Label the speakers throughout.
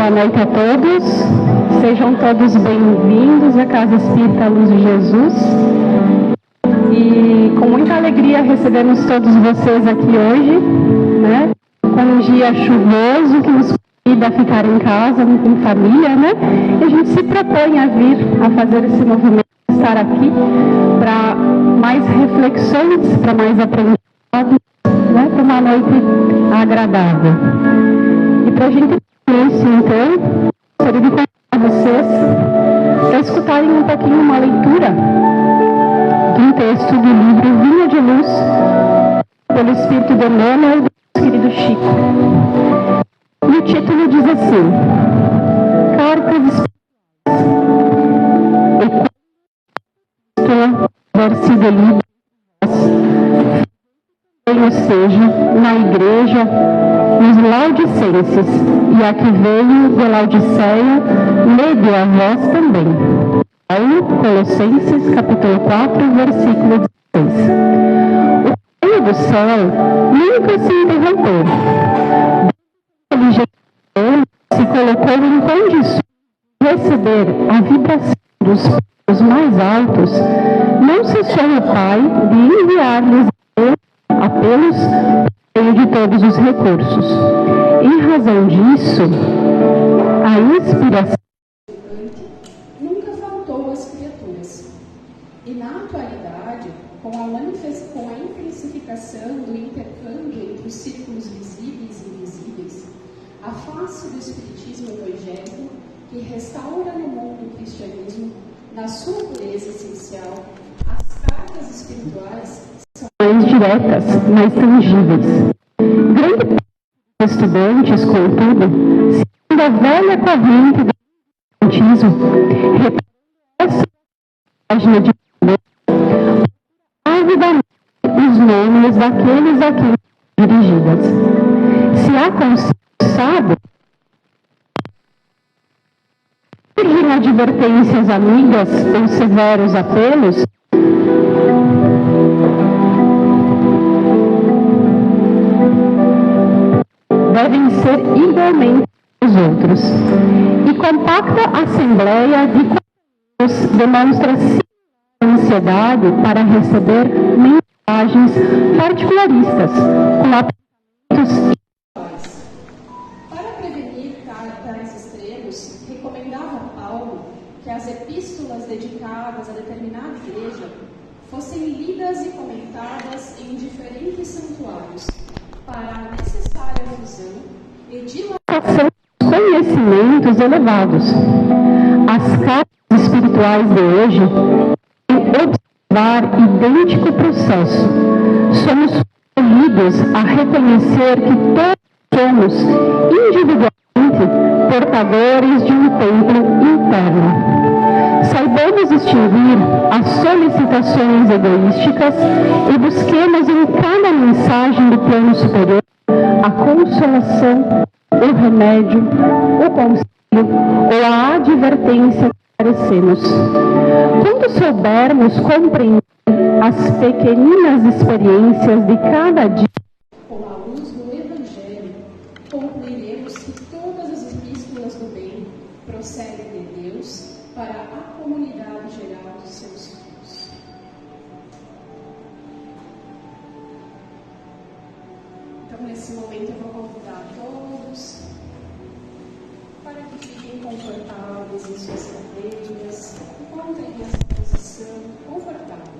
Speaker 1: Boa noite a todos, sejam todos bem-vindos à Casa Espírita Luz de Jesus. E com muita alegria recebemos todos vocês aqui hoje, né? Com um dia chuvoso que nos convida a ficar em casa, em família, né? E a gente se propõe a vir a fazer esse movimento, estar aqui para mais reflexões, para mais aprendizado, né? Para uma noite agradável. E para a gente isso, então, gostaria de convidar vocês para escutarem um pouquinho uma leitura de um texto do livro Vinha de Luz, pelo Espírito de Emmanuel, do nosso querido Chico. E o título diz assim: Cartas Espirituais. E quando tiver sido lido, ou seja, na igreja, nos Laodicenses, e a que veio de Laodiceia, lede a vós também. Paulo, Colossenses, capítulo 4, versículo 16. O reino do céu nunca se interrompeu. Se colocou em condições de receber a vibração dos pontos mais altos, não cessou o Pai de enviar-lhes apelos por meio de todos os recursos. Em razão disso, a inspiração
Speaker 2: nunca faltou às criaturas. E na atualidade, com a intensificação do intercâmbio entre os círculos visíveis e invisíveis, a face do Espiritismo evangélico, que restaura no mundo o cristianismo, na sua pureza essencial, as cartas espirituais são
Speaker 1: mais diretas, mais tangíveis. Grande parte dos estudantes, contudo, seguindo a velha corrente do Espiritismo, repete a página de avidamente os nomes daqueles a quem dirigidas. Se há conselho sábio, surgem advertências amigas ou severos apelos, devem ser igualmente os outros. E compacta assembleia de conselheiros demonstra ansiedade para receber mensagens particularistas com apelos.
Speaker 2: Para prevenir tais extremos, recomendava Paulo que as epístolas dedicadas a determinada igreja fossem lidas e comentadas em diferentes santuários, para a necessária visão e dilatação
Speaker 1: dos conhecimentos elevados. As cartas espirituais de hoje têm observar idêntico processo. Somos escolhidos a reconhecer que todos somos individualmente portadores de um templo interno. Saibamos distinguir as solicitações egoísticas e busquemos em cada mensagem do plano superior a consolação, o remédio, o conselho ou a advertência que carecemos. Quando soubermos compreender as pequeninas experiências de cada dia,
Speaker 2: com a luz do Evangelho, concluiremos que todas as epístolas do bem procedem de Deus para a comunidade geral dos seus filhos. Então, nesse momento, eu vou convidar todos para que fiquem confortáveis em suas cadeiras, encontrem essa posição confortável.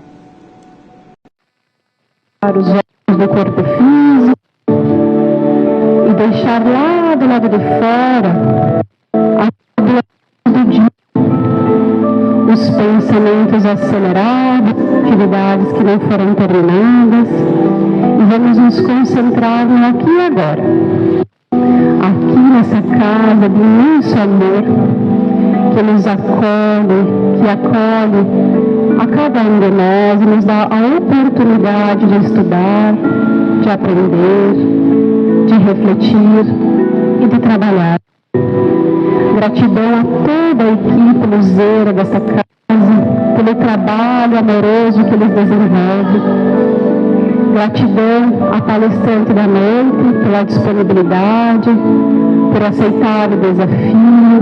Speaker 1: Para os olhos do corpo físico e deixar lá do lado de fora a do dia, os pensamentos acelerados, atividades que não foram terminadas, e vamos nos concentrar no aqui e agora. Aqui nessa casa de imenso amor, que nos acolhe, que acolhe a cada um de nós e nos dá a oportunidade de estudar, de aprender, de refletir e de trabalhar. Gratidão a toda a equipe luzeira dessa casa, pelo trabalho amoroso que eles desenvolvem. Gratidão à palestrante da noite pela disponibilidade, por aceitar o desafio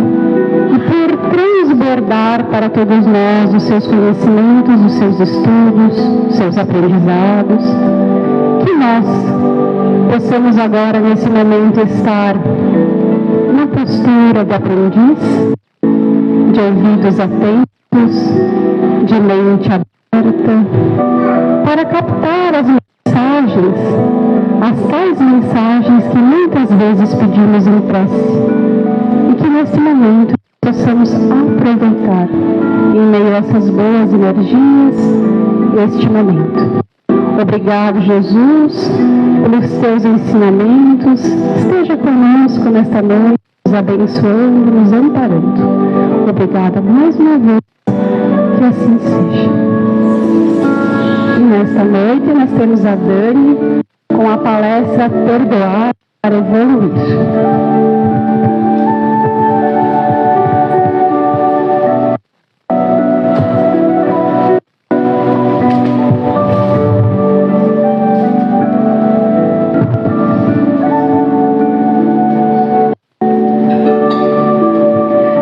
Speaker 1: e por transbordar para todos nós os seus conhecimentos, os seus estudos, os seus aprendizados. Que nós possamos agora, nesse momento, estar na postura de aprendiz, de ouvidos atentos, de mente aberta, para captar as mensagens, as tais mensagens que muitas vezes pedimos em prece, e que nesse momento possamos aproveitar em meio a essas boas energias este momento. Obrigado, Jesus, pelos teus ensinamentos. Esteja conosco nesta noite, nos abençoando, nos amparando. Obrigada mais uma vez, que assim seja. E nesta noite nós temos a Dani com a palestra Perdoar para Evoluir.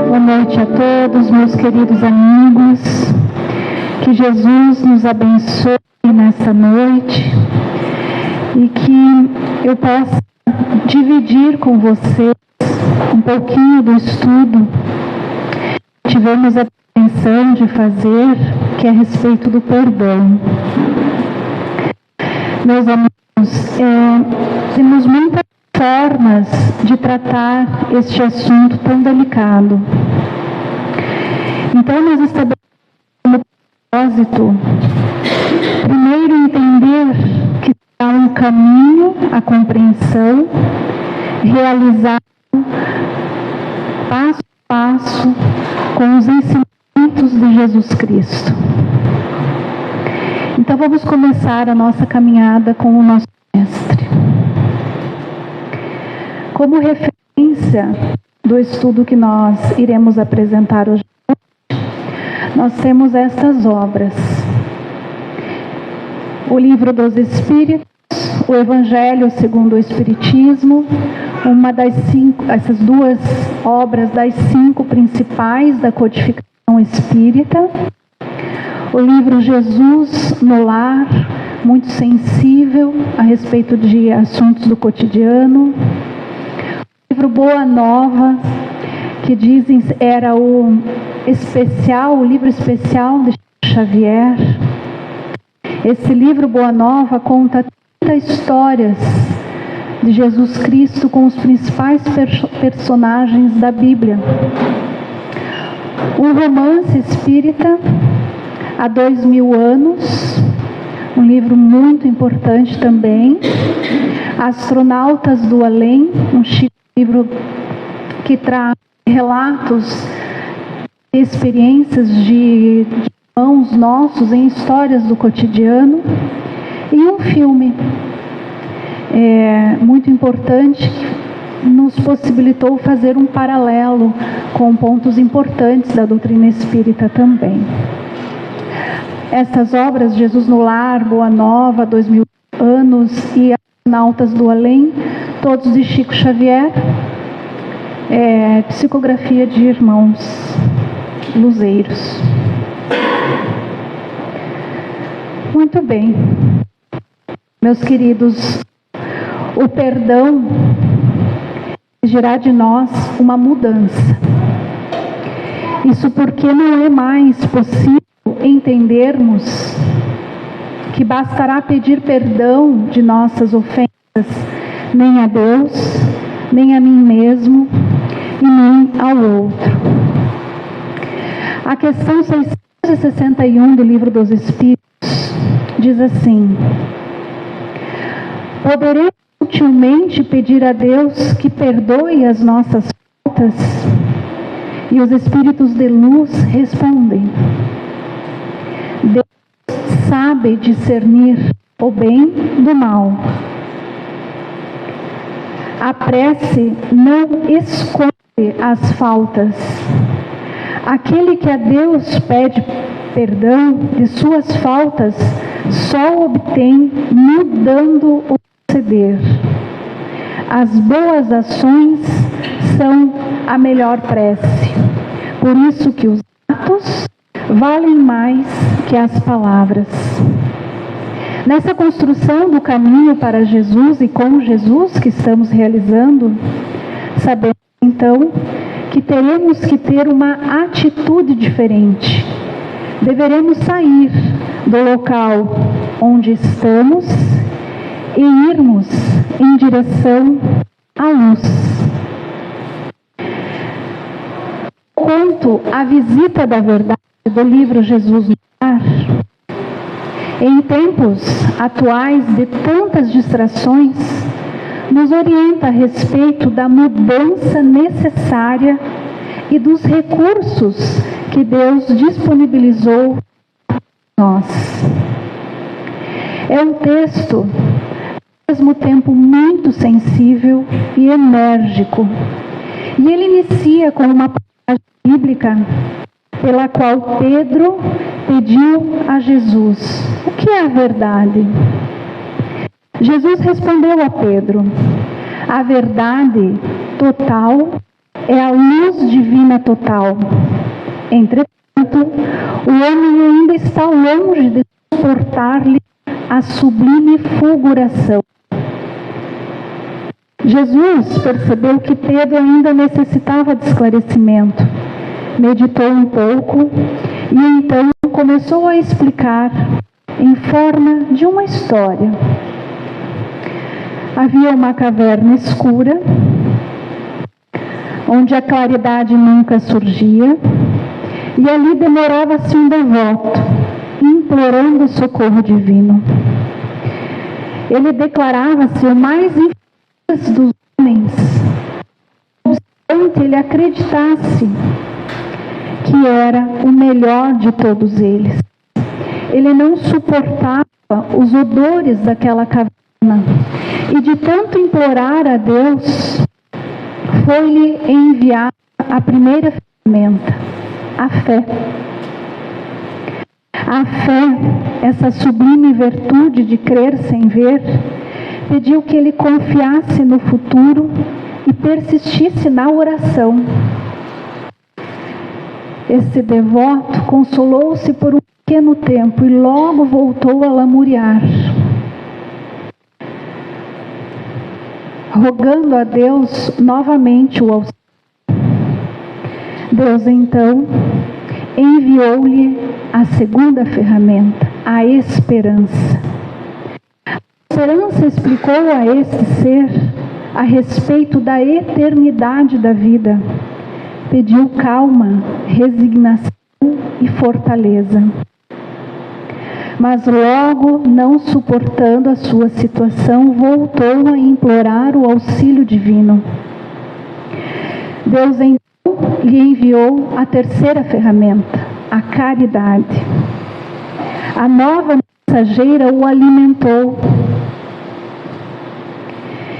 Speaker 1: Boa noite a todos, meus queridos amigos. Que Jesus nos abençoe nesta noite e que eu possa dividir com vocês um pouquinho do estudo que tivemos a intenção de fazer, que é a respeito do perdão. Meus amigos, temos muitas formas de tratar este assunto tão delicado. Então, nós estabelecemos como propósito, primeiro, entender que há um caminho à compreensão, realizado passo a passo com os ensinamentos de Jesus Cristo. Então, vamos começar a nossa caminhada com o nosso mestre. Como referência do estudo que nós iremos apresentar hoje, nós temos estas obras: o Livro dos Espíritos, o Evangelho segundo o Espiritismo, essas duas obras das 5 principais da codificação espírita, o livro Jesus no Lar, muito sensível a respeito de assuntos do cotidiano, o livro Boa Nova, que dizem era o livro especial de Xavier. Esse livro Boa Nova conta 30 histórias de Jesus Cristo com os principais personagens da Bíblia. Um romance espírita há 2000 anos, um livro muito importante também. Astronautas do Além, um livro que traz relatos e experiências de irmãos nossos em histórias do cotidiano. E um filme muito importante que nos possibilitou fazer um paralelo com pontos importantes da doutrina espírita também. Essas obras, Jesus no Lar, Boa Nova, 2000 anos e Astronautas do Além, todos de Chico Xavier, psicografia de irmãos luzeiros. Muito bem, meus queridos, o perdão exigirá de nós uma mudança. Isso porque não é mais possível entendermos que bastará pedir perdão de nossas ofensas, nem a Deus, nem a mim mesmo e nem ao outro. A questão 661 do Livro dos Espíritos diz assim: poderemos sutilmente pedir a Deus que perdoe as nossas faltas? E os espíritos de luz respondem: Deus sabe discernir o bem do mal. A prece não esconde as faltas. Aquele que a Deus pede perdão de suas faltas só obtém mudando o proceder. As boas ações são a melhor prece. Por isso que os atos valem mais que as palavras. Nessa construção do caminho para Jesus e com Jesus que estamos realizando, sabemos então que teremos que ter uma atitude diferente. Deveremos sair do local onde estamos e irmos em direção à luz. Quanto à visita da verdade do livro Jesus no Lar, em tempos atuais de tantas distrações, nos orienta a respeito da mudança necessária e dos recursos que Deus disponibilizou para nós. É um texto, ao mesmo tempo, muito sensível e enérgico. E ele inicia com uma passagem bíblica pela qual Pedro pediu a Jesus: o que é a verdade? Jesus respondeu a Pedro: a verdade total é a luz divina total. Entretanto, o homem ainda está longe de suportar-lhe a sublime fulguração. Jesus percebeu que Pedro ainda necessitava de esclarecimento. Meditou um pouco e então começou a explicar em forma de uma história. Havia uma caverna escura, onde a claridade nunca surgia, e ali demorava-se um devoto, implorando socorro divino. Ele declarava-se o mais infeliz dos homens, não obstante ele acreditasse que era o melhor de todos eles. Ele não suportava os odores daquela caverna, e de tanto implorar a Deus, foi-lhe enviada a primeira ferramenta, a fé. A fé, essa sublime virtude de crer sem ver, pediu que ele confiasse no futuro e persistisse na oração. Esse devoto consolou-se por um pequeno tempo e logo voltou a lamuriar, rogando a Deus novamente o auxílio. Deus então enviou-lhe a segunda ferramenta, a esperança. A esperança explicou a este ser a respeito da eternidade da vida. Pediu calma, resignação e fortaleza. Mas logo, não suportando a sua situação, voltou a implorar o auxílio divino. Deus então lhe enviou a terceira ferramenta, a caridade. A nova mensageira o alimentou.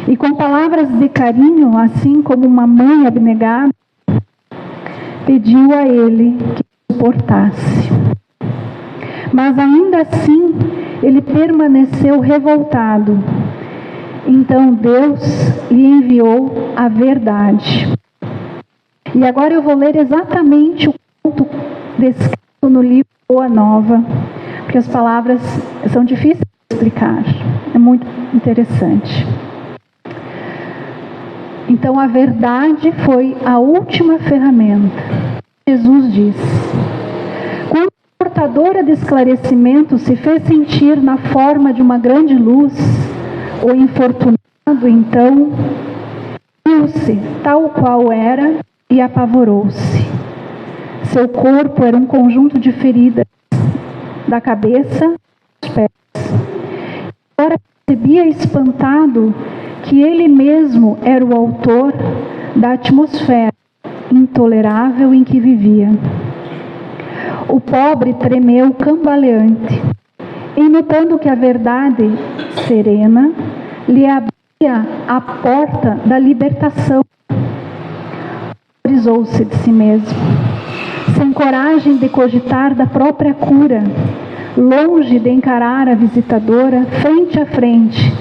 Speaker 1: E com palavras de carinho, assim como uma mãe abnegada, pediu a ele que suportasse. Mas ainda assim, ele permaneceu revoltado. Então Deus lhe enviou a verdade. E agora eu vou ler exatamente o conto descrito no livro Boa Nova, porque as palavras são difíceis de explicar. É muito interessante. Então a verdade foi a última ferramenta. Jesus disse: quando a portadora de esclarecimento se fez sentir na forma de uma grande luz, o infortunado então viu-se tal qual era e apavorou-se. Seu corpo era um conjunto de feridas, da cabeça aos pés. Agora percebia espantado que ele mesmo era o autor da atmosfera intolerável em que vivia. O pobre tremeu cambaleante, e notando que a verdade serena lhe abria a porta da libertação, horrorizou-se de si mesmo, sem coragem de cogitar da própria cura, longe de encarar a visitadora frente a frente,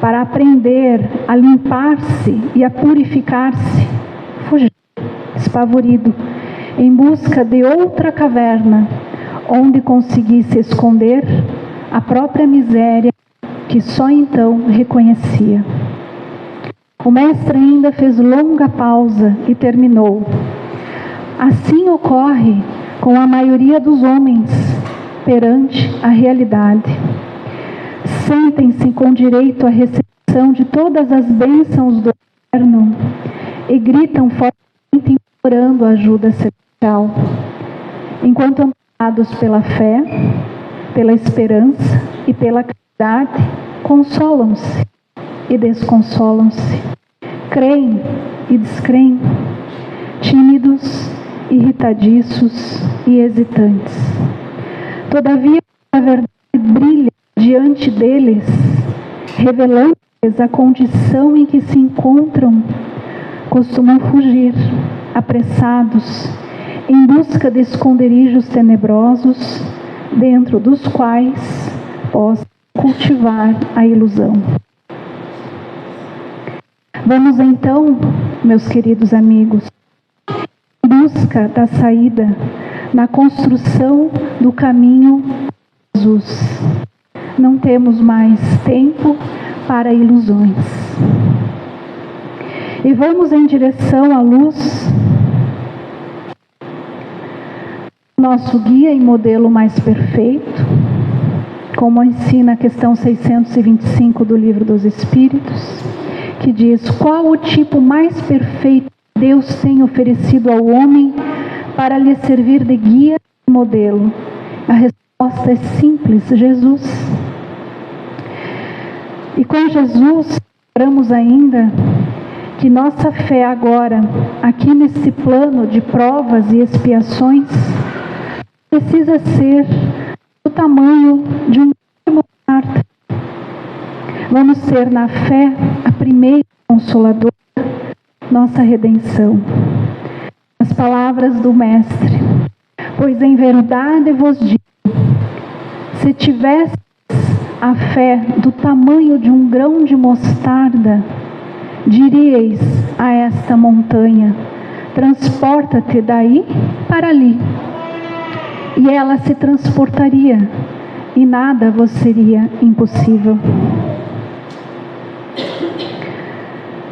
Speaker 1: para aprender a limpar-se e a purificar-se. espavorido, em busca de outra caverna, onde conseguisse esconder a própria miséria que só então reconhecia. O mestre ainda fez longa pausa e terminou. Assim ocorre com a maioria dos homens perante a realidade. Sentem-se com direito à recepção de todas as bênçãos do eterno e gritam fortemente implorando ajuda celestial, enquanto amparados pela fé, pela esperança e pela caridade, consolam-se e desconsolam-se, creem e descreem, tímidos, irritadiços e hesitantes. Todavia, a verdade brilha diante deles, revelando-lhes a condição em que se encontram. Costumam fugir, apressados, em busca de esconderijos tenebrosos, dentro dos quais possam cultivar a ilusão. Vamos então, meus queridos amigos, em busca da saída, na construção do caminho de Jesus. Não temos mais tempo para ilusões. E vamos em direção à luz, nosso guia e modelo mais perfeito, como ensina a questão 625 do Livro dos Espíritos, que diz: qual o tipo mais perfeito que Deus tem oferecido ao homem para lhe servir de guia e modelo? A resposta é simples: Jesus. E com Jesus, lembramos ainda que nossa fé agora, aqui nesse plano de provas e expiações, precisa ser do tamanho de um mostarda. Vamos ter na fé a primeira consoladora, nossa redenção. As palavras do Mestre: pois em verdade vos digo, se tivesse a fé do tamanho de um grão de mostarda, diríeis a esta montanha: transporta-te daí para ali. E ela se transportaria, e nada vos seria impossível.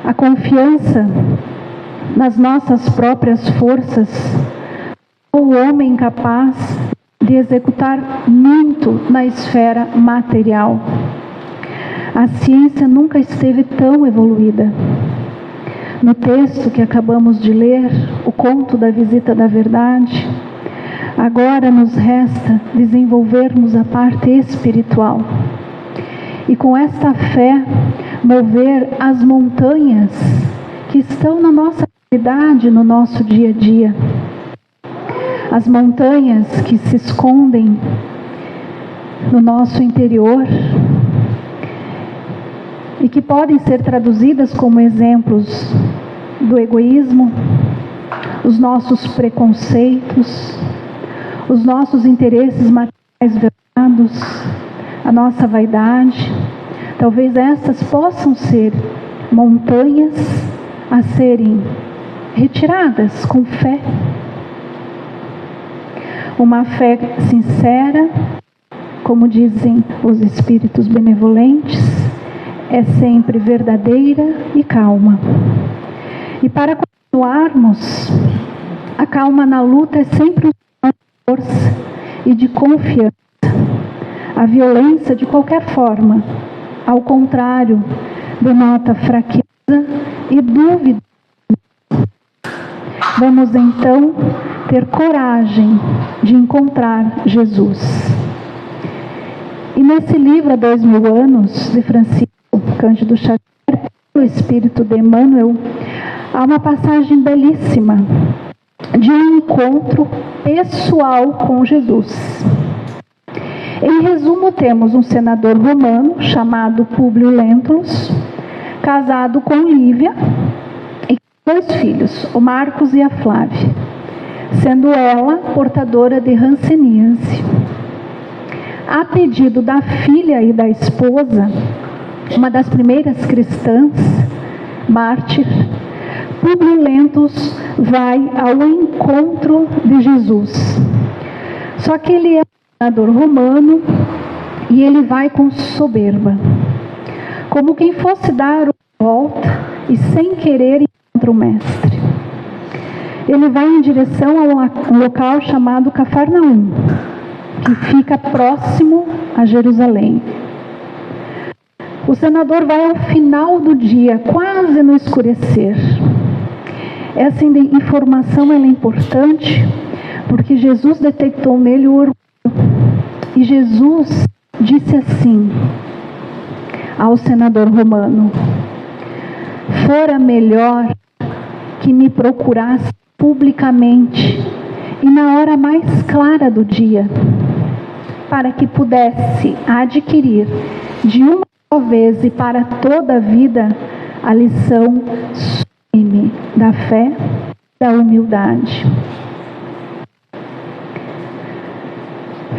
Speaker 1: A confiança nas nossas próprias forças, o homem capaz de executar muito na esfera material. A ciência nunca esteve tão evoluída. No texto que acabamos de ler, o conto da visita da verdade, agora nos resta desenvolvermos a parte espiritual. E com esta fé, mover as montanhas que estão na nossa realidade, no nosso dia a dia. As montanhas que se escondem no nosso interior e que podem ser traduzidas como exemplos do egoísmo, os nossos preconceitos, os nossos interesses materiais velados, a nossa vaidade. Talvez essas possam ser montanhas a serem retiradas com fé. Uma fé sincera, como dizem os espíritos benevolentes, é sempre verdadeira e calma. E para continuarmos, a calma na luta é sempre uma força e de confiança. A violência, de qualquer forma, ao contrário, denota fraqueza e dúvida. Vamos então ter coragem de encontrar Jesus. E nesse livro, há 2000 anos, de Francisco Cândido Xavier, pelo Espírito de Emmanuel, há uma passagem belíssima de um encontro pessoal com Jesus. Em resumo, temos um senador romano chamado Públio Lentulus, casado com Lívia, e com 2 filhos, o Marcos e a Flávia, sendo ela portadora de hanseníase. A pedido da filha e da esposa, uma das primeiras cristãs, mártir, Públio Lentulus vai ao encontro de Jesus. Só que ele é um senador romano e ele vai com soberba, como quem fosse dar uma volta e sem querer encontra o mestre. Ele vai em direção a um local chamado Cafarnaum, que fica próximo a Jerusalém. O senador vai ao final do dia, quase no escurecer. Essa informação é importante porque Jesus detectou nele o orgulho. E Jesus disse assim ao senador romano: fora melhor que me procurasse publicamente e na hora mais clara do dia, para que pudesse adquirir de uma só vez e para toda a vida a lição sublime da fé e da humildade.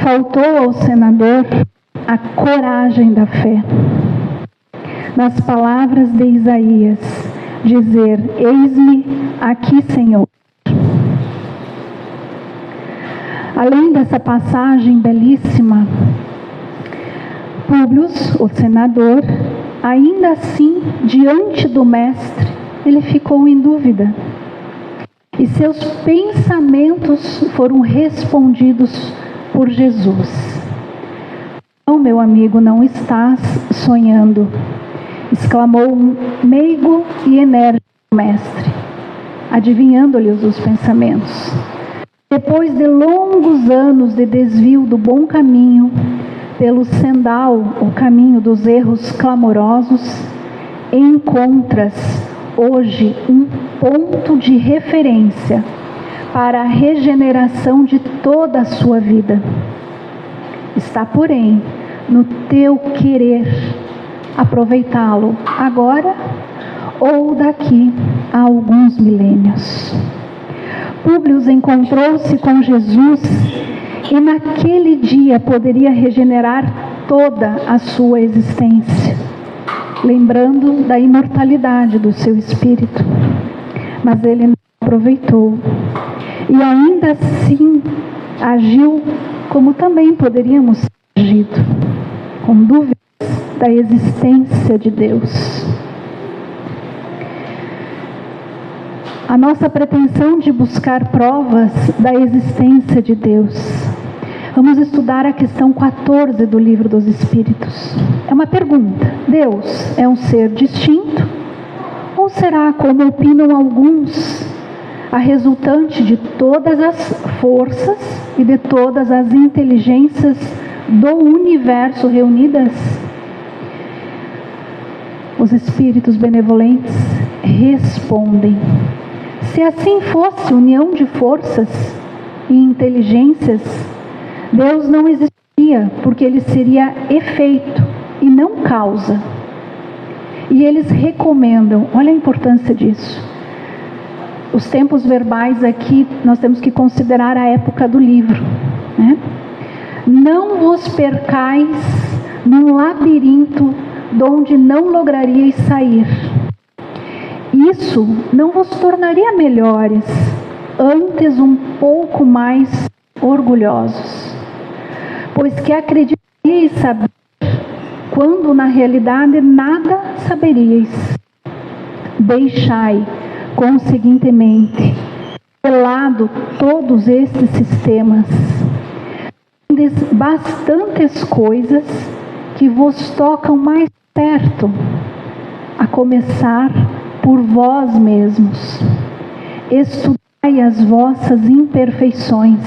Speaker 1: Faltou ao senador a coragem da fé. Nas palavras de Isaías, dizer: eis-me aqui, Senhor. Além dessa passagem belíssima, Públio, o senador, ainda assim, diante do mestre, ele ficou em dúvida. E seus pensamentos foram respondidos por Jesus. Não, meu amigo, não estás sonhando, exclamou um meigo e enérgico mestre, adivinhando-lhes os pensamentos. Depois de longos anos de desvio do bom caminho, pelo sendal, o caminho dos erros clamorosos, encontras hoje um ponto de referência para a regeneração de toda a sua vida. Está, porém, no teu querer aproveitá-lo agora ou daqui a alguns milênios. Públio encontrou-se com Jesus e naquele dia poderia regenerar toda a sua existência, lembrando da imortalidade do seu espírito. Mas ele não aproveitou. E ainda assim agiu como também poderíamos ter agido, com dúvidas da existência de Deus. A nossa pretensão de buscar provas da existência de Deus. Vamos estudar a questão 14 do Livro dos Espíritos. É uma pergunta: Deus é um ser distinto? Ou será, como opinam alguns, a resultante de todas as forças e de todas as inteligências do universo reunidas? Os espíritos benevolentes respondem: se assim fosse união de forças e inteligências, Deus não existiria, porque ele seria efeito e não causa. E eles recomendam, olha a importância disso. Os tempos verbais aqui, nós temos que considerar a época do livro, né? Não vos percais num labirinto de onde não lograríeis sair. Isso não vos tornaria melhores, antes um pouco mais orgulhosos, pois que acreditaríeis saber, quando na realidade nada saberíeis. Deixai, conseguintemente, de lado todos estes sistemas. Tendes bastantes coisas que vos tocam mais perto, a começar por vós mesmos. Estudai as vossas imperfeições,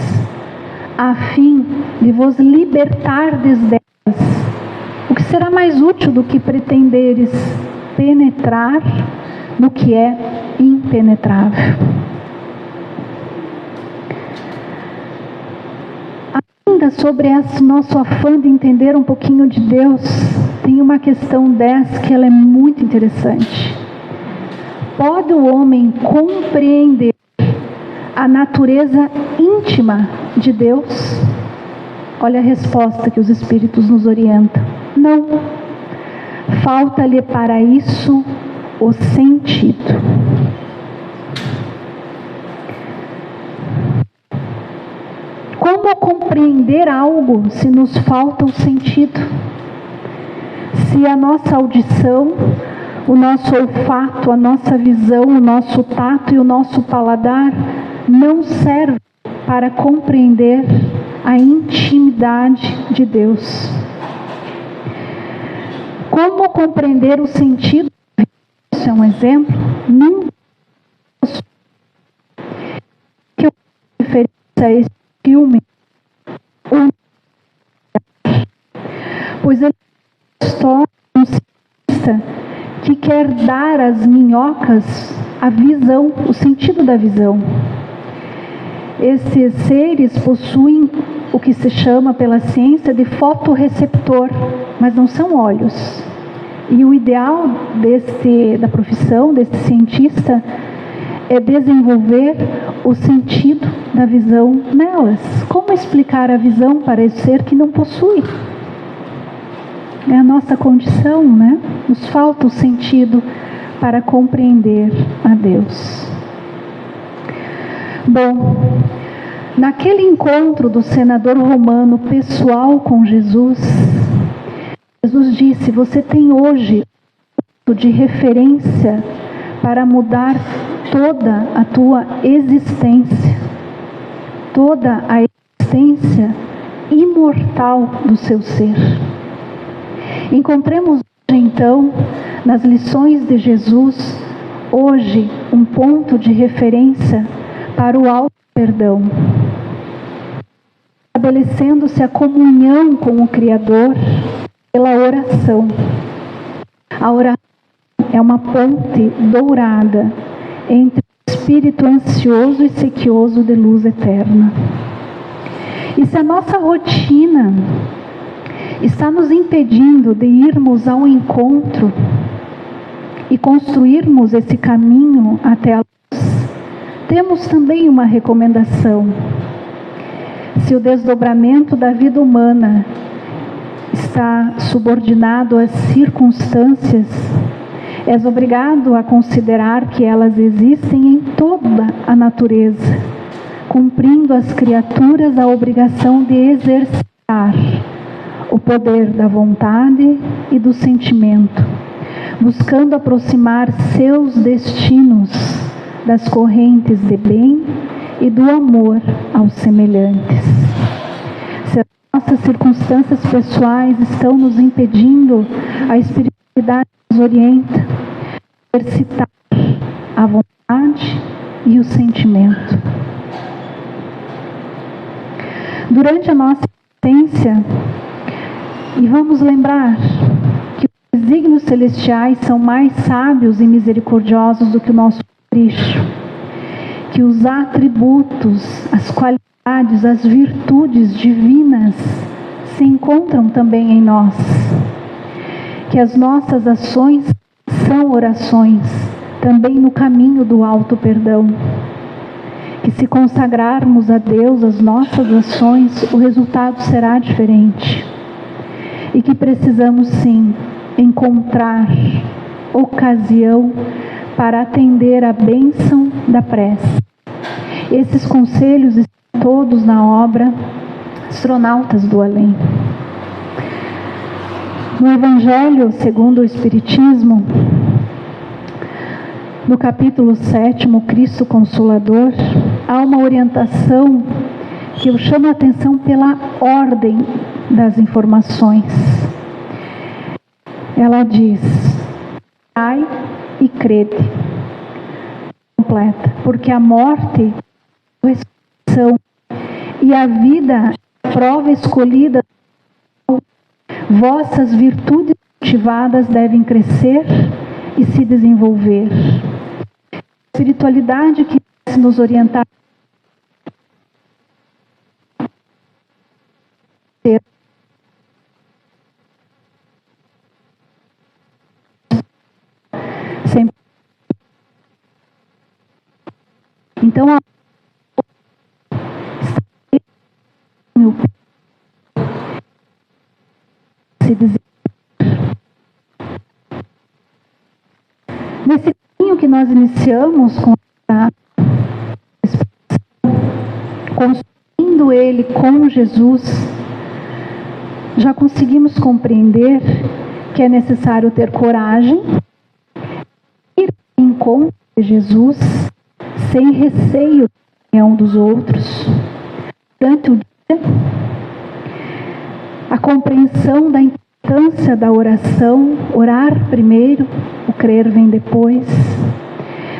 Speaker 1: a fim de vos libertardes delas. O que será mais útil do que pretenderes penetrar no que é impenetrável? Ainda sobre esse nosso afã de entender um pouquinho de Deus, tem uma questão 10 que ela é muito interessante. Pode o homem compreender a natureza íntima de Deus? Olha a resposta que os Espíritos nos orientam. Não. Falta-lhe para isso o sentido. Como compreender algo se nos falta o sentido? Se a nossa audição, o nosso olfato, a nossa visão, o nosso tato e o nosso paladar não servem para compreender a intimidade de Deus. Como compreender o sentido? Isso é um exemplo. Nunca que eu referência a esse filme, pois ele é uma história de um cientista que quer dar às minhocas a visão, o sentido da visão. Esses seres possuem o que se chama pela ciência de fotorreceptor, mas não são olhos. E o ideal da profissão desse cientista é desenvolver o sentido da visão nelas. Como explicar a visão para esse ser que não possui? É a nossa condição, né? Nos falta o sentido para compreender a Deus. Bom, naquele encontro do senador romano pessoal com Jesus, Jesus disse: você tem hoje de referência para mudar toda a tua existência, toda a existência imortal do seu ser. Encontremos então, nas lições de Jesus, hoje um ponto de referência para o auto-perdão, estabelecendo-se a comunhão com o Criador pela oração. A oração é uma ponte dourada entre o espírito ansioso e sequioso de luz eterna. E se a nossa rotina está nos impedindo de irmos ao encontro e construirmos esse caminho até a luz, temos também uma recomendação. Se o desdobramento da vida humana está subordinado às circunstâncias, és obrigado a considerar que elas existem em toda a natureza, cumprindo as criaturas a obrigação de exercitar o poder da vontade e do sentimento, buscando aproximar seus destinos das correntes de bem e do amor aos semelhantes. Se as nossas circunstâncias pessoais estão nos impedindo, a espiritualidade nos orienta a exercitar a vontade e o sentimento. Durante a nossa existência, e vamos lembrar que os desígnios celestiais são mais sábios e misericordiosos do que o nosso capricho, que os atributos, as qualidades, as virtudes divinas se encontram também em nós, que as nossas ações são orações, também no caminho do auto-perdão, que se consagrarmos a Deus as nossas ações, o resultado será diferente. E que precisamos sim encontrar ocasião para atender a bênção da prece. Esses conselhos estão todos na obra Astronautas do Além. No Evangelho segundo o Espiritismo, no capítulo 7, Cristo Consolador, há uma orientação que eu chamo a atenção pela ordem das informações. Ela diz: ai e crede. Completa. Porque a morte, a ressurreição e a vida, a prova escolhida, vossas virtudes cultivadas devem crescer e se desenvolver. A espiritualidade que nos orientar sempre. Então, se desenvolver. Nesse caminho que nós iniciamos com a construindo
Speaker 3: vivendo ele com Jesus, já conseguimos compreender que é necessário ter coragem, ir ao encontro de Jesus, sem receio da opinião dos outros, durante o dia, a compreensão da importância da oração, orar primeiro, o crer vem depois,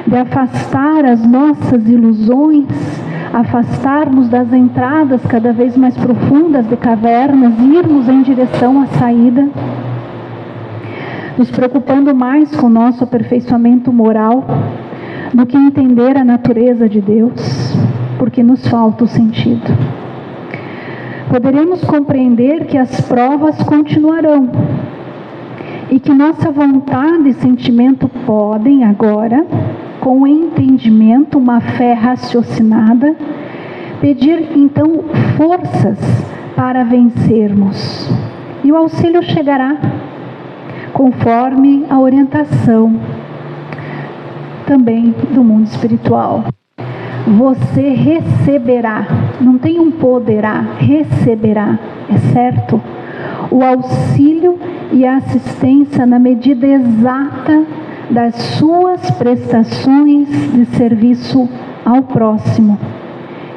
Speaker 3: de afastar as nossas ilusões, afastarmos das entradas cada vez mais profundas de cavernas e irmos em direção à saída, nos preocupando mais com o nosso aperfeiçoamento moral do que entender a natureza de Deus, porque nos falta o sentido. Poderemos compreender que as provas continuarão e que nossa vontade e sentimento podem agora, com o entendimento, uma fé raciocinada, pedir então forças para vencermos. E o auxílio chegará conforme a orientação também do mundo espiritual. Você receberá, não tem um poderá, receberá, é certo? O auxílio e a assistência na medida exata das suas prestações de serviço ao próximo,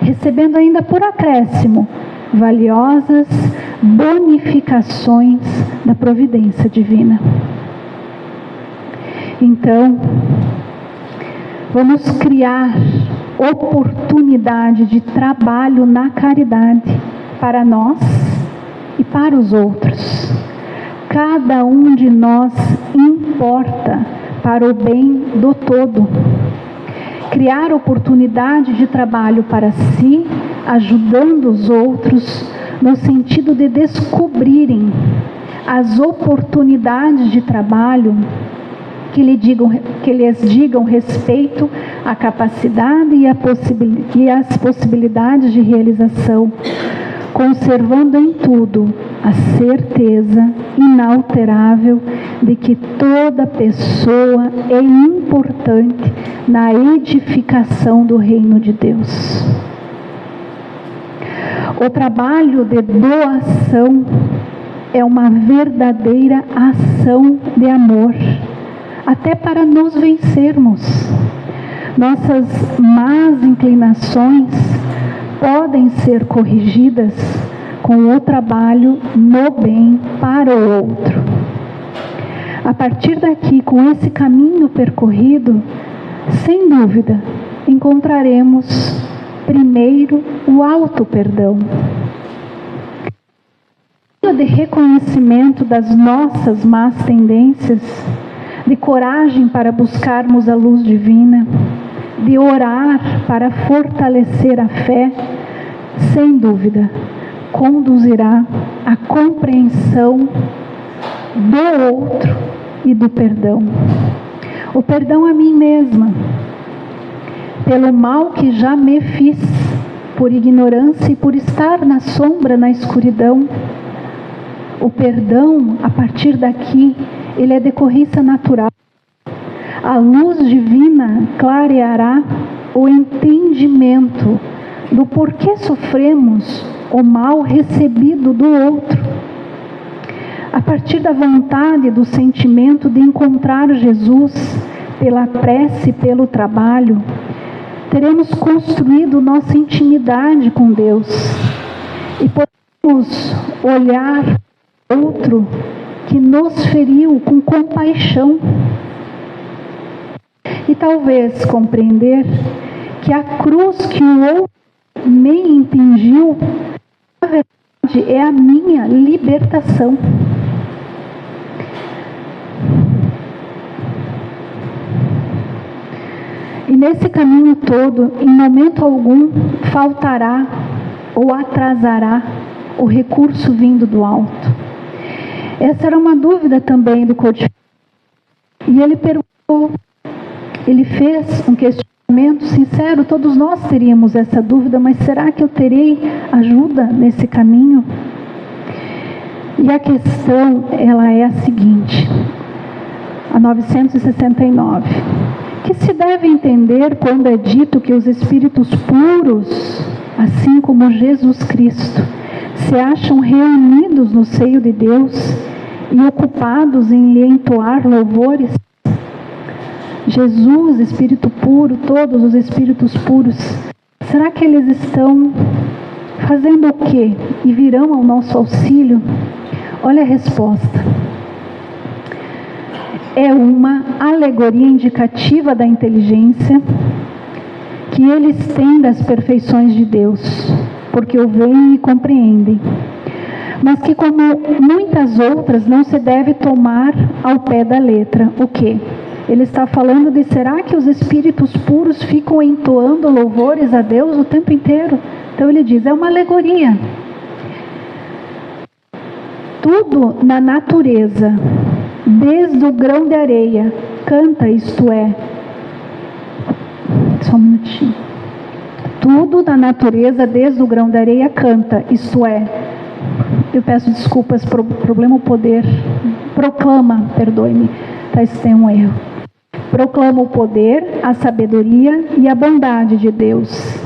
Speaker 3: recebendo ainda por acréscimo valiosas bonificações da providência divina. Então, vamos criar oportunidade de trabalho na caridade para nós e para os outros. Cada um de nós importa para o bem do todo. Criar oportunidade de trabalho para si, ajudando os outros, no sentido de descobrirem as oportunidades de trabalho que lhes digam respeito à capacidade e às possibilidades de realização, conservando em tudo a certeza inalterável de que toda pessoa é importante na edificação do reino de Deus. O trabalho de doação é uma verdadeira ação de amor, até para nos vencermos. Nossas más inclinações podem ser corrigidas com o trabalho no bem para o outro. A partir daqui, com esse caminho percorrido, sem dúvida, encontraremos primeiro o auto-perdão. De reconhecimento das nossas más tendências, de coragem para buscarmos a luz divina, de orar para fortalecer a fé, sem dúvida, conduzirá à compreensão do outro e do perdão. O perdão a mim mesma, pelo mal que já me fiz, por ignorância e por estar na sombra, na escuridão. O perdão, a partir daqui, ele é decorrência natural. A luz divina clareará o entendimento do porquê sofremos o mal recebido do outro. A partir da vontade e do sentimento de encontrar Jesus pela prece e pelo trabalho, teremos construído nossa intimidade com Deus e podemos olhar outro que nos feriu com compaixão e talvez compreender que a cruz que o outro me impingiu, na verdade, é a minha libertação. E nesse caminho todo, em momento algum, faltará ou atrasará o recurso vindo do alto. Essa era uma dúvida também do codificador. E ele perguntou, ele fez um questionamento sincero, todos nós teríamos essa dúvida, mas será que eu terei ajuda nesse caminho? E a questão, ela é a seguinte, a 969. Que se deve entender quando é dito que os espíritos puros, assim como Jesus Cristo, se acham reunidos no seio de Deus e ocupados em lhe entoar louvores? Jesus, Espírito puro, todos os Espíritos puros, será que eles estão fazendo o quê? E virão ao nosso auxílio? Olha a resposta. É uma alegoria indicativa da inteligência que eles têm das perfeições de Deus, porque o veem e compreendem, mas que, como muitas outras, não se deve tomar ao pé da letra. O quê? Ele está falando de, será que os espíritos puros ficam entoando louvores a Deus o tempo inteiro? Então ele diz, é uma alegoria. Tudo na natureza, desde o grão de areia, canta, isto é, só um minutinho. Tudo na natureza, desde o grão de areia, canta, isto é, eu peço desculpas, problema o poder, proclama, perdoe-me, tá, isso tem um erro. Proclama o poder, a sabedoria e a bondade de Deus.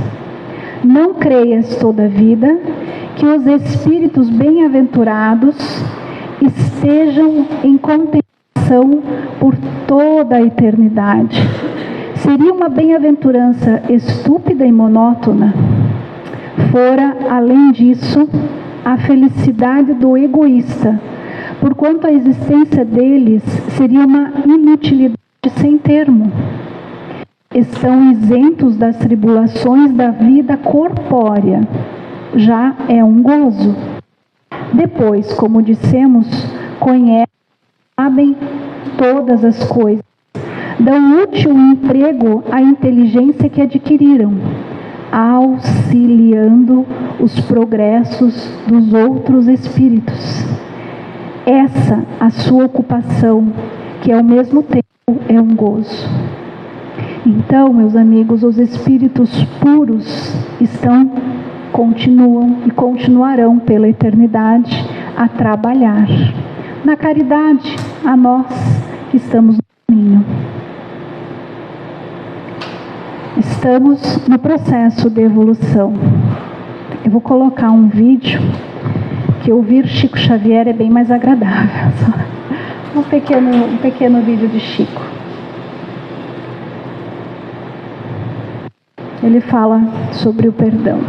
Speaker 3: Não creias, toda vida, que os espíritos bem-aventurados estejam em contemplação por toda a eternidade. Seria uma bem-aventurança estúpida e monótona. Fora, além disso, a felicidade do egoísta, porquanto a existência deles seria uma inutilidade sem termo. Estão isentos das tribulações da vida corpórea. Já é um gozo. Depois, como dissemos, conhecem, sabem todas as coisas. Dão útil emprego à inteligência que adquiriram, auxiliando os progressos dos outros espíritos. Essa a sua ocupação, que ao mesmo tempo é um gozo. Então, meus amigos, os espíritos puros continuam e continuarão pela eternidade a trabalhar na caridade a nós que estamos no caminho. Estamos no processo de evolução. Eu vou colocar um vídeo que ouvir Chico Xavier é bem mais agradável. Um pequeno vídeo de Chico. Ele fala sobre o perdão.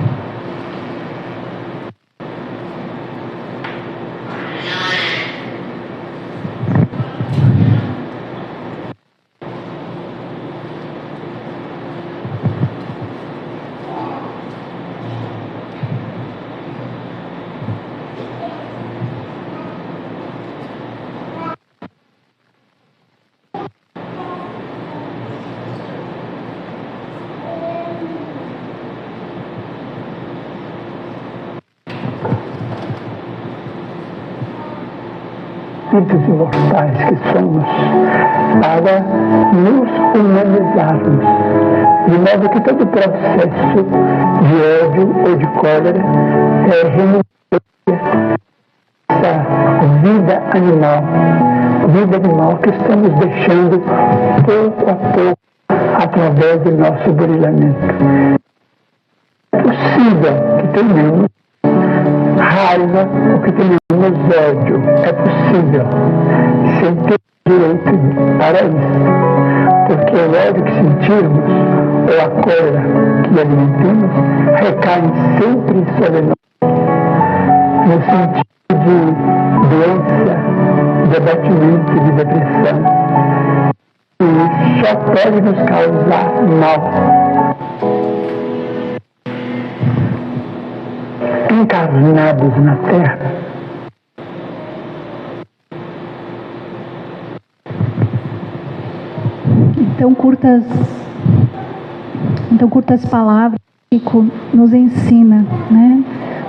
Speaker 4: Espíritos imortais que somos, para nos humanizarmos, de modo que todo processo de ódio ou de cólera renuncia essa vida animal que estamos deixando pouco a pouco através do nosso brilhamento. É possível que tenhamos raiva ou que tenhamos ódio, é possível, sem ter direito para isso, porque o ódio que sentirmos ou a cólera que alimentemos recaem sempre sobre nós, no sentido de doença, de abatimento, de depressão, e só pode nos causar mal. Encarnados na Terra,
Speaker 3: Então curtas palavras, Chico nos ensina, né?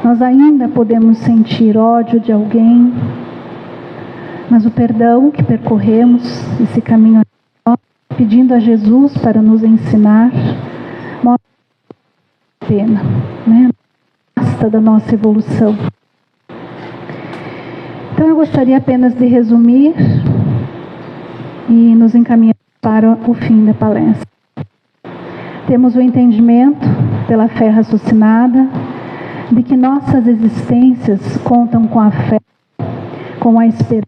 Speaker 3: Nós ainda podemos sentir ódio de alguém, mas o perdão que percorremos, esse caminho, pedindo a Jesus para nos ensinar, mostra a pena, né? Basta da nossa evolução. Então eu gostaria apenas de resumir e nos encaminhar para o fim da palestra. Temos o entendimento pela fé raciocinada de que nossas existências contam com a fé, com a esperança.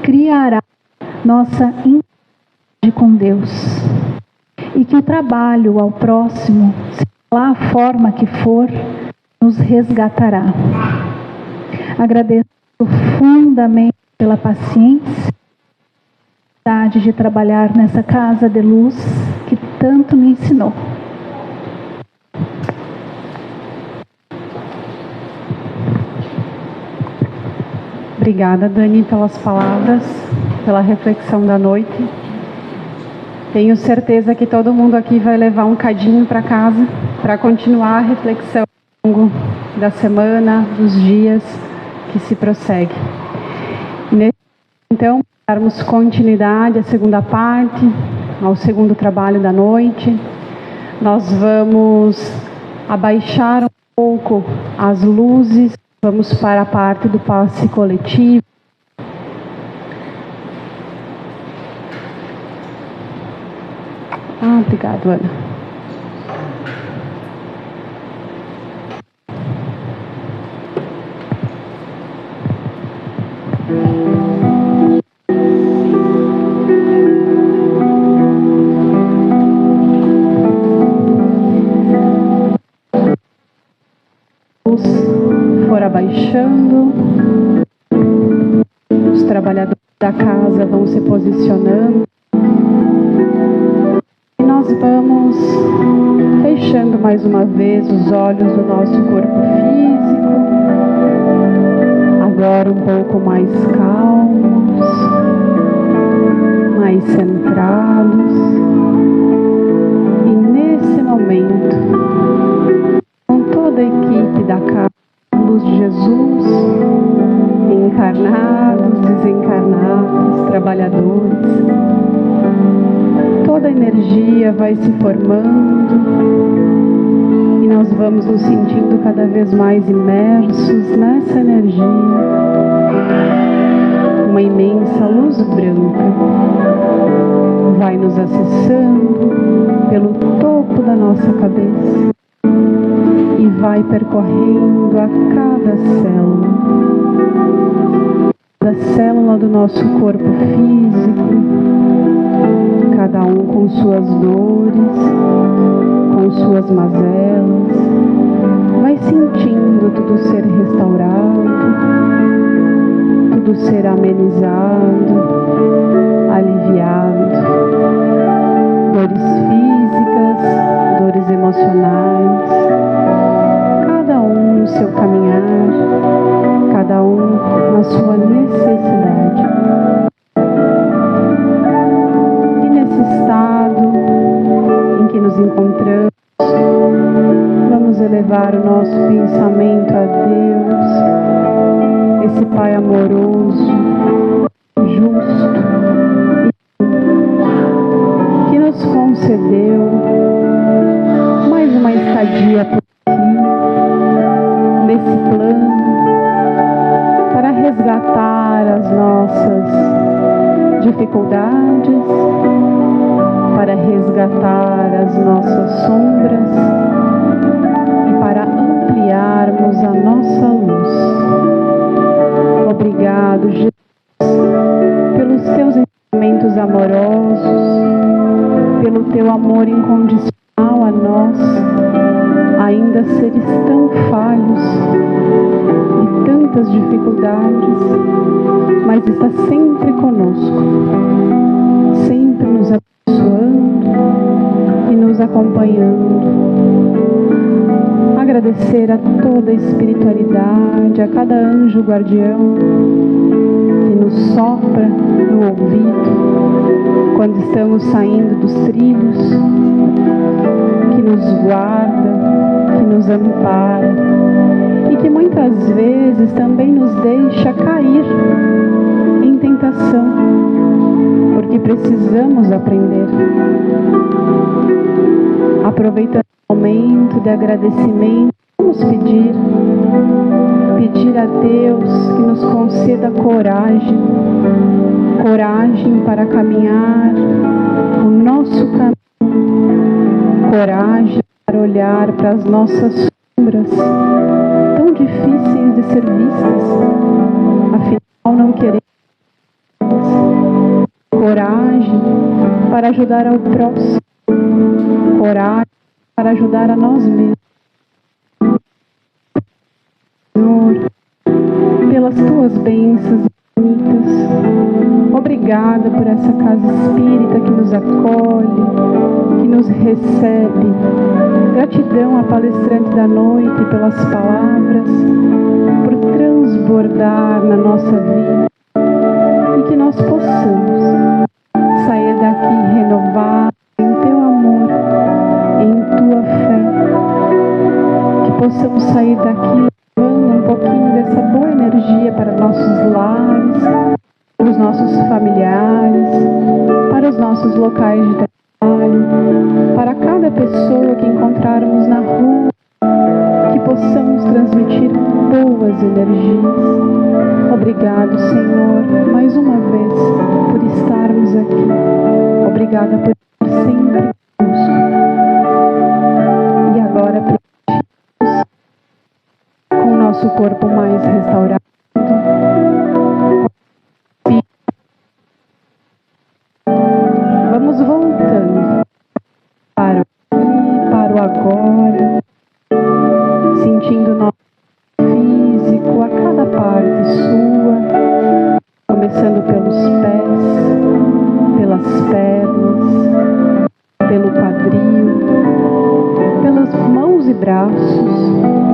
Speaker 3: Criará nossa intimidade com Deus. E que o trabalho ao próximo, seja lá a forma que for, nos resgatará. Agradeço profundamente pela paciência de trabalhar nessa casa de luz que tanto me ensinou.
Speaker 5: Obrigada, Dani, pelas palavras, pela reflexão da noite. Tenho certeza que todo mundo aqui vai levar um cadinho para casa para continuar a reflexão ao longo da semana, dos dias que se prossegue. Então, darmos continuidade à segunda parte, ao segundo trabalho da noite. Nós vamos abaixar um pouco as luzes, vamos para a parte do passe coletivo. Obrigado, Ana. For abaixando, os trabalhadores da casa vão se posicionando e nós vamos fechando mais uma vez os olhos do nosso corpo físico, agora um pouco mais calmos, mais centrados, e nesse momento, com toda a equipe da casa Luz de Jesus, encarnados, desencarnados, trabalhadores, toda a energia vai se formando e nós vamos nos sentindo cada vez mais imersos nessa energia. Uma imensa luz branca vai nos acessando pelo topo da nossa cabeça e vai percorrendo a cada célula do nosso corpo físico, cada um com suas dores, com suas mazelas, vai sentindo tudo ser restaurado, tudo ser amenizado, aliviado. Dores físicas, dores emocionais, cada um no seu caminhar, cada um na sua necessidade. E nesse estado em que nos encontramos, vamos elevar o nosso pensamento a Deus, esse Pai amoroso, justo, que nos concedeu mais uma estadia por aqui, nesse plano, para resgatar as nossas dificuldades, para resgatar as nossas sombras e para ampliarmos a nossa luz. Obrigado, Jesus, pelos teus ensinamentos amorosos, pelo teu amor incondicional a nós, ainda seres tão falhos e tantas dificuldades, mas está sempre conosco, sempre nos abençoando e nos acompanhando. Agradecer a toda a espiritualidade, a cada anjo guardião que nos sopra no ouvido quando estamos saindo dos trilhos, que nos guarda, que nos ampara e que muitas vezes também nos deixa cair em tentação, porque precisamos aprender. Aproveitando o momento de agradecimento Vamos pedir a Deus que nos conceda coragem para caminhar o nosso caminho, coragem para olhar para as nossas sombras, tão difíceis de ser vistas, afinal não queremos. Coragem para ajudar ao próximo, coragem para ajudar a nós mesmos. Senhor, pelas tuas bênçãos infinitas, obrigada por essa casa espírita que nos acolhe, que nos recebe. Gratidão à palestrante da noite pelas palavras, por transbordar na nossa vida e que nós possamos sair daqui renovados em teu amor, em tua fé, que possamos sair daqui levando um pouquinho dessa boa energia para nossos lares, para os nossos familiares, para os nossos locais de trabalho, para cada pessoa que encontrarmos na rua, que possamos transmitir boas energias. Obrigado, Senhor, mais uma vez, por estarmos aqui. Obrigada por estar sempre conosco. E agora, com o nosso corpo mais restaurado, vamos voltando para o aqui, para o agora, sentindo o nosso físico a cada parte sua, começando pelos pés, pelas pernas, pelo quadril, pelas mãos e braços,